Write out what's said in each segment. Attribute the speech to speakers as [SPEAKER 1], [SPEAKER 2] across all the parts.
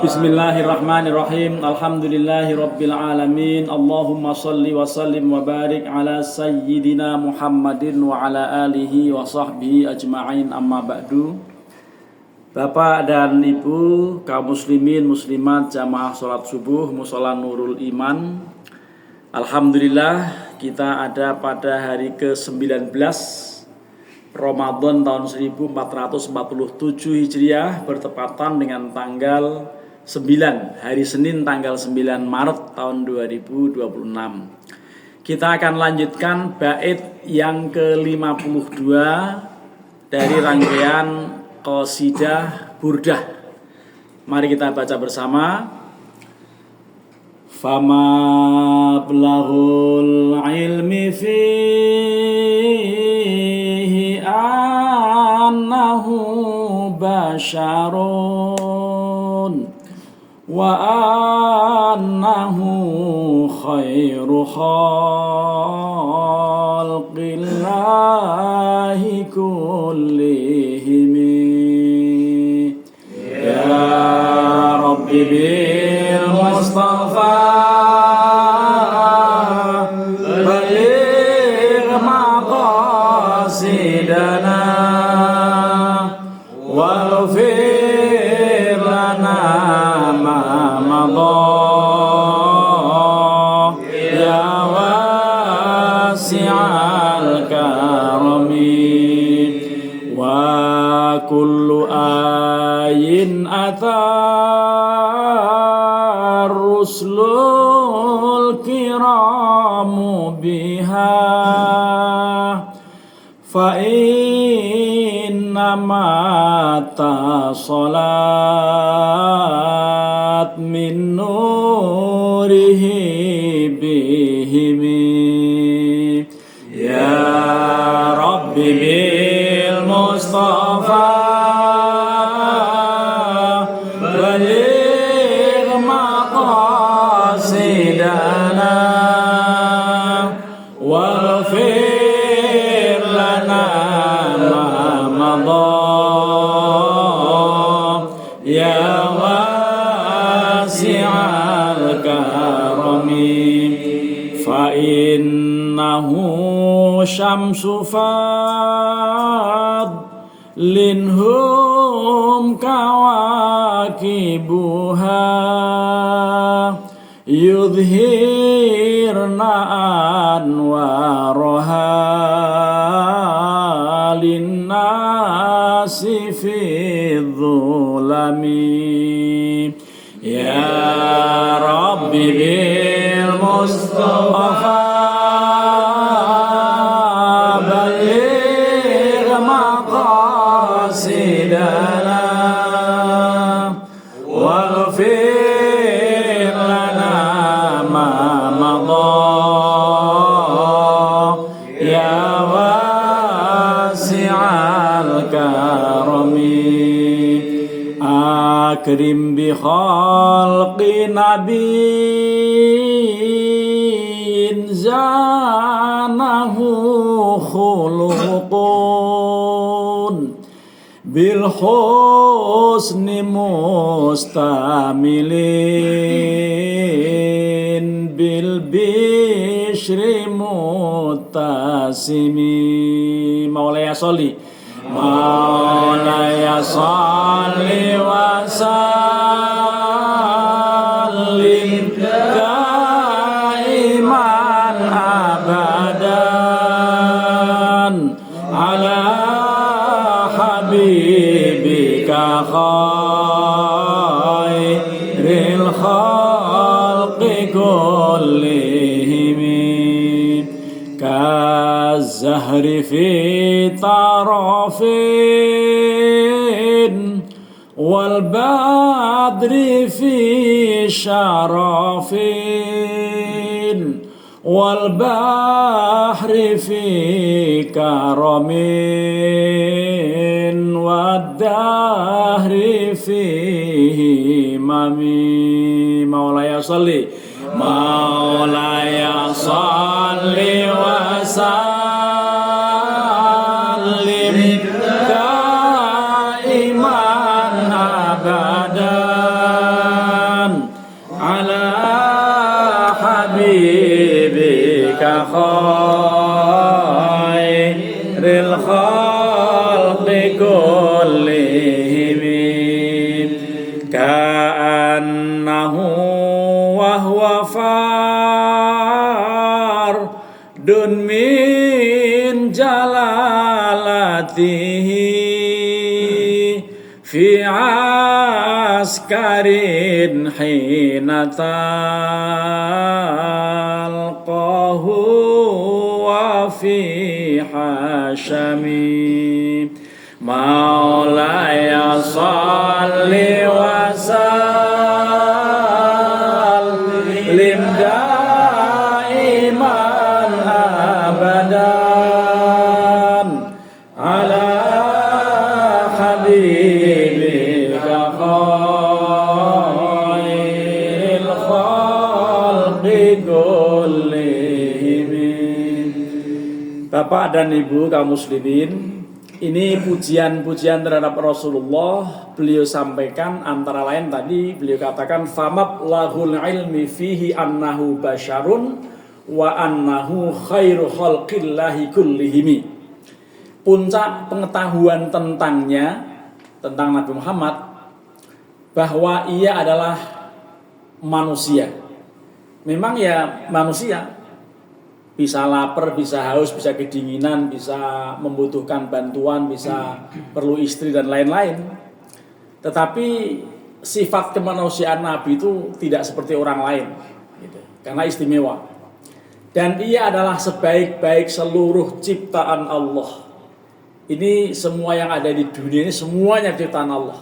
[SPEAKER 1] Bismillahirrahmanirrahim. Alhamdulillahirabbil alamin. Allahumma shalli wa sallim wa barik ala sayyidina Muhammadin wa ala alihi wa sahbihi ajma'in, amma ba'du. Bapak dan Ibu kaum muslimin muslimat jamaah salat subuh Mushola Nurul Iman. Alhamdulillah kita ada pada hari ke-19 Ramadan tahun 1447 Hijriah, bertepatan dengan tanggal 9, hari Senin tanggal 9 Maret tahun 2026. Kita akan lanjutkan bait yang ke-52 dari rangkaian qasidah Burdah. Mari kita baca bersama. Fama blaghul ilmi fihi annahu basyarun wa annahu khairu khalqillahi kullihim. Ya Rabbi bil Mustafa baligh maqasidana waghfir lana ma madha ya wasi'al karami wa kullu ayin atar rusulul kiramu biha fa inna mata salat min nurihi bihimi. Ya Rabbi bil Mustafa baligh maqasidana waghfir lana ma madha ya wasi'al karami fa innahu syamsu linhum kawakibuha yudhirna anwaraha linnasi fi dhulami. Ya Rabbi bil Mustafa baligh maqasidana waghfir lana ma madha ya wasi'al karami. Akrim bi khalqi nabiyyin zanahu khuluqun bil husni mustamilin bil bishri mutasimi. Maulaya sholli Maulaya sholli wa sallim daiman abadan ala habibika khairil khalqi kullihim kazahri fi tarafin wal badri fi syarafin wal bahri fi karamin wad dahri fi himami. Maulaya sholli Maulaya sholli wa sallim daiman abadan ala habibika khairil khalqi kullihim ka'annahu wa huwa fardun min jalalatihi fi askarin hina talqahu wa fi hashami maulaya salli wa sallim daiman abadan ala habibika khairil khalqi kullihim. Bapak dan Ibu kaum muslimin, ini pujian-pujian terhadap Rasulullah. Beliau sampaikan antara lain tadi beliau katakan famablaghul ilmi fihi annahu basyarun wa annahu khairu khalqillahi kullihimi. Puncak pengetahuan tentangnya, tentang Nabi Muhammad, bahwa ia adalah manusia. Memang ya manusia, bisa lapar, bisa haus, bisa kedinginan, bisa membutuhkan bantuan, bisa perlu istri dan lain-lain. Tetapi sifat kemanusiaan Nabi itu tidak seperti orang lain, gitu, karena istimewa. Dan ia adalah sebaik-baik seluruh ciptaan Allah. Ini semua yang ada di dunia ini semuanya ciptaan Allah.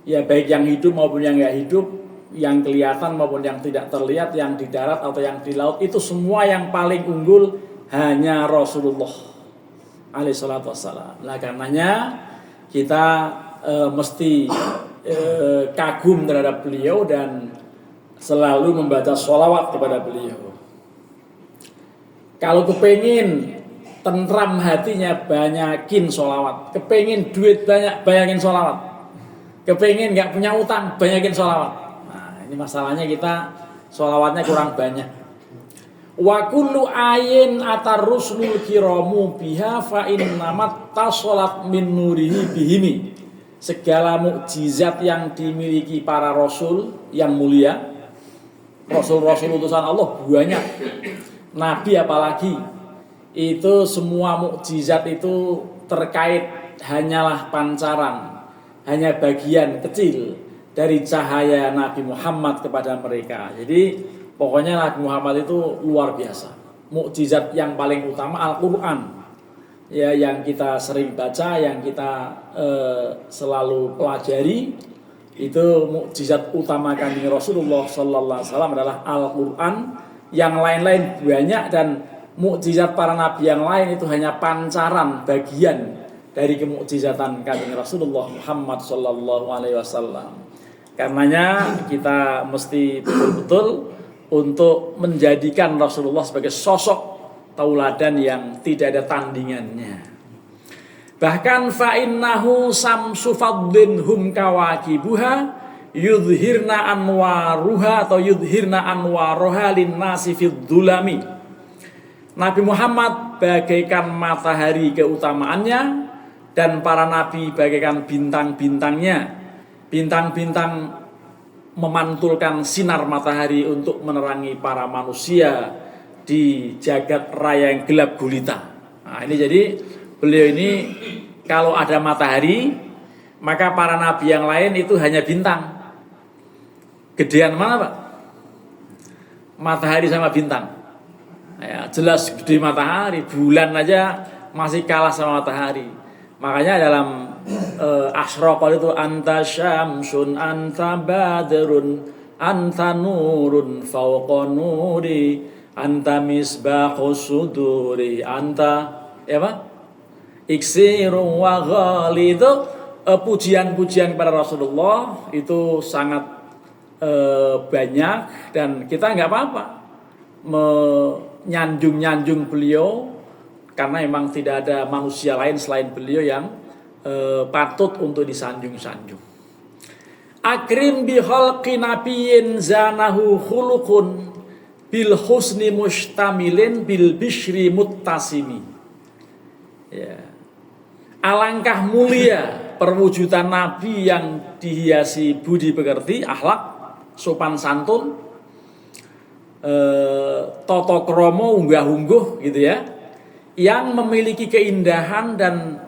[SPEAKER 1] Ya baik yang hidup maupun yang nggak hidup, yang kelihatan maupun yang tidak terlihat, yang di darat atau yang di laut, itu semua yang paling unggul hanya Rasulullah alaihissalatu wassalam. Nah karenanya kita mesti kagum terhadap beliau dan selalu membaca sholawat kepada beliau. Kalau kepengin tentram hatinya, banyakin sholawat. Kepengin duit banyak, banyakin sholawat. Kepengin nggak punya utang, banyakin sholawat. Nah ini masalahnya, kita sholawatnya kurang banyak. Wa kullu ayin atar rusulul kiramu biha fa innamat tasolat min nurihi bihimi. Segala mukjizat yang dimiliki para rasul yang mulia, rasul-rasul utusan Allah banyak, nabi apalagi, itu semua mukjizat itu terkait hanyalah pancaran, hanya bagian kecil dari cahaya Nabi Muhammad kepada mereka. Jadi pokoknya Nabi Muhammad itu luar biasa. Mukjizat yang paling utama Al-Quran, ya, yang kita sering baca, yang kita selalu pelajari, itu mukjizat utama Kanjeng Rasulullah sallallahu alaihi wasallam adalah Al-Quran. Yang lain-lain banyak, dan mukjizat para nabi yang lain itu hanya pancaran bagian dari kemukjizatan Kanjeng Rasulullah Muhammad sallallahu alaihi wasallam. Karenanya kita mesti betul-betul untuk menjadikan Rasulullah sebagai sosok tauladan yang tidak ada tandingannya. Bahkan fa innahu samsu fadlin hum kawakibuha yudhirna anwaruha atau yudhirna anwaruha linnasi fid dhulami. Nabi Muhammad bagaikan matahari keutamaannya, dan para nabi bagaikan bintang-bintangnya. Bintang-bintang memantulkan sinar matahari untuk menerangi para manusia di jagat raya yang gelap gulita. Nah ini jadi beliau ini kalau ada matahari, maka para nabi yang lain itu hanya bintang. Gedean mana Pak? Matahari sama bintang. Ya, jelas gede matahari, bulan aja masih kalah sama matahari. Makanya dalam asyraqah itu anta syamsun, anta badrun, anta nurun fawqa nuri, anta misbahus suduri, anta ya Pak? Iksirun wa ghali. Itu pujian-pujian kepada Rasulullah itu sangat banyak, dan kita nggak apa-apa menyanjung-nyanjung beliau, karena memang tidak ada manusia lain selain beliau yang patut untuk disanjung-sanjung. Akrim bi khalqi nabiyyin zanahu khuluqun bil husni mustamilin bil bishri muttasimi. Ya. Alangkah mulia perwujudan nabi yang dihiasi budi pekerti, akhlak, sopan santun, tata krama unggah-ungguh gitu ya, yang memiliki keindahan dan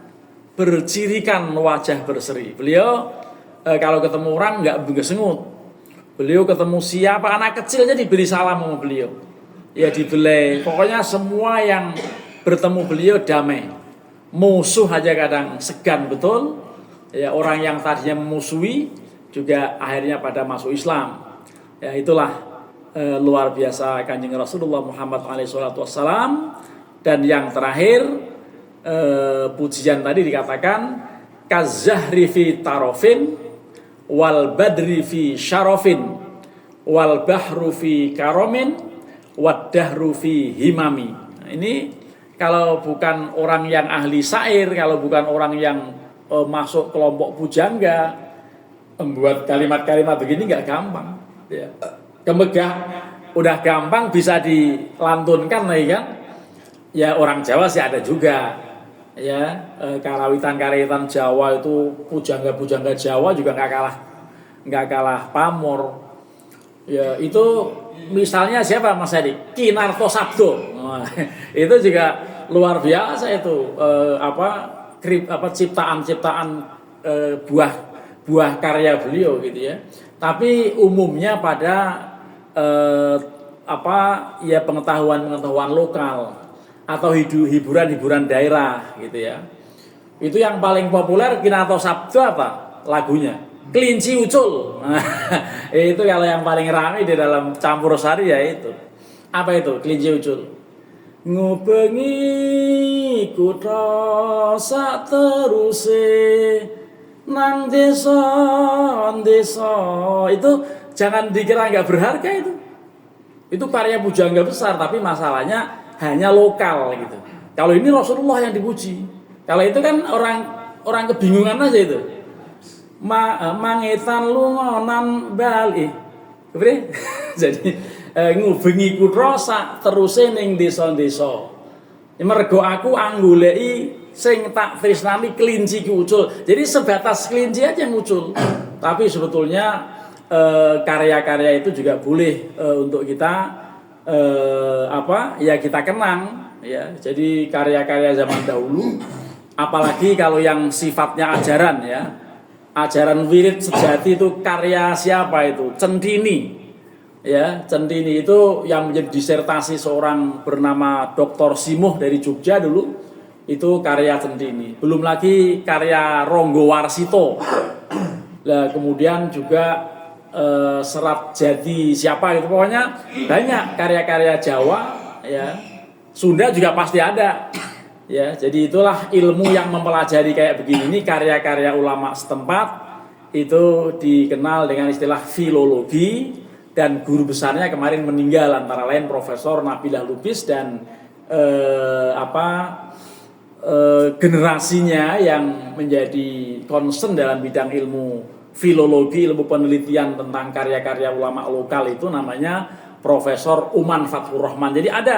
[SPEAKER 1] bercirikan wajah berseri. Beliau kalau ketemu orang nggak bersengut. Beliau ketemu siapa anak kecilnya diberi salam sama beliau. Ya dibelai. Pokoknya semua yang bertemu beliau damai. Musuh aja kadang segan betul. Ya orang yang tadinya memusuhi juga akhirnya pada masuk Islam. Ya itulah luar biasa Kanjeng Rasulullah Muhammad SAW. Dan yang terakhir pujian tadi dikatakan kazahri fi tarofin wal badri fi syarofin wal bahru fi karomin wad dahru fi himami. Nah, ini kalau bukan orang yang ahli syair, kalau bukan orang yang masuk kelompok pujangga, membuat kalimat-kalimat begini nggak gampang. Ya. Kemegah udah gampang bisa dilantunkan lagi kan. Ya orang Jawa sih ada juga. Ya, karawitan Jawa itu pujangga Jawa juga nggak kalah pamor. Ya itu misalnya siapa Mas Edi? Kinarto Sabdo. Nah, itu juga luar biasa itu ciptaan buah karya beliau gitu ya. Tapi umumnya pada pengetahuan lokal atau hiburan daerah gitu ya. Itu yang paling populer Kinarto Sabdo apa? Lagunya Kelinci Ucul. Nah, itu kalau yang paling ramai di dalam campur sari ya itu. Apa itu Kelinci Ucul? Ngubengi kutha sak teruse nang desa. Itu jangan dikira nggak berharga itu. Itu karya pujangga besar, tapi masalahnya hanya lokal gitu. Kalau ini Rasulullah yang dipuji. Kalau itu kan orang kebingungan aja itu. Mangetan lungonan bali. Jadi ngubengi kutha sak teruse ning desa-desa. Mergo aku anggoleki sing tak tresnani kelinci ki ucul. Jadi sebatas kelinci aja yang muncul. Tapi sebetulnya karya-karya itu juga boleh untuk kita kita kenang ya. Jadi karya-karya zaman dahulu, apalagi kalau yang sifatnya ajaran ya, ajaran wirid sejati itu karya siapa itu? Centini ya. Centini itu yang menjadi disertasi seorang bernama Dr. Simuh dari Jogja dulu, itu karya Centini. Belum lagi karya Ronggo Warsito. Nah, kemudian juga Serat Jadi siapa gitu, pokoknya banyak karya-karya Jawa ya. Sunda juga pasti ada ya. Jadi itulah ilmu yang mempelajari kayak begini, ini karya-karya ulama setempat itu dikenal dengan istilah filologi. Dan guru besarnya kemarin meninggal, antara lain Profesor Nabilah Lubis dan generasinya yang menjadi concern dalam bidang ilmu filologi, ilmu penelitian tentang karya-karya ulama lokal itu namanya Profesor Uman Fathur Rahman. Jadi ada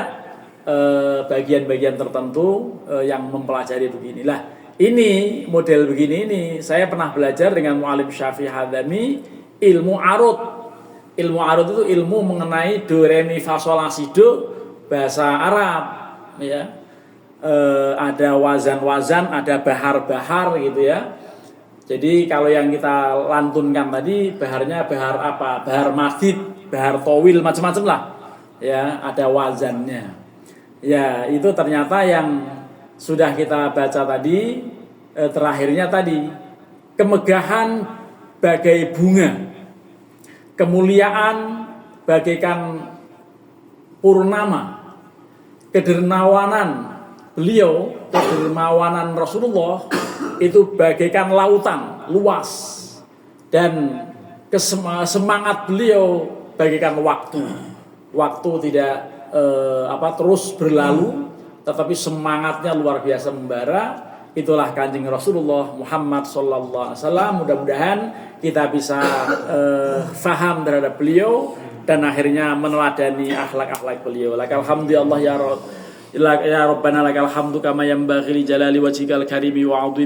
[SPEAKER 1] bagian-bagian tertentu yang mempelajari beginilah. Ini model begini ini saya pernah belajar dengan Mu'alim Syafi'i Hadami ilmu arut. Ilmu arut itu ilmu mengenai do re mi fa sol la si do bahasa Arab ya. Ada wazan-wazan, ada bahar-bahar gitu ya. Jadi kalau yang kita lantunkan tadi baharnya bahar apa? Bahar madid, bahar towil, macam-macam lah. Ya, ada wazannya. Ya, itu ternyata yang sudah kita baca tadi, terakhirnya tadi kemegahan bagai bunga, kemuliaan bagaikan purnama, kedermawanan beliau, kedermawanan Rasulullah itu bagaikan lautan luas, dan semangat beliau bagaikan waktu tidak terus berlalu, tetapi semangatnya luar biasa membara. itulah Kanjeng Rasulullah Muhammad sallallahu alaihi wasallam. Mudah-mudahan kita bisa faham terhadap beliau dan akhirnya meneladani akhlak-akhlak beliau. Lakal hamdulillah ya Rabbana lakal hamdu kama yanbaghi li jalali wajhikal karimi wa 'azimi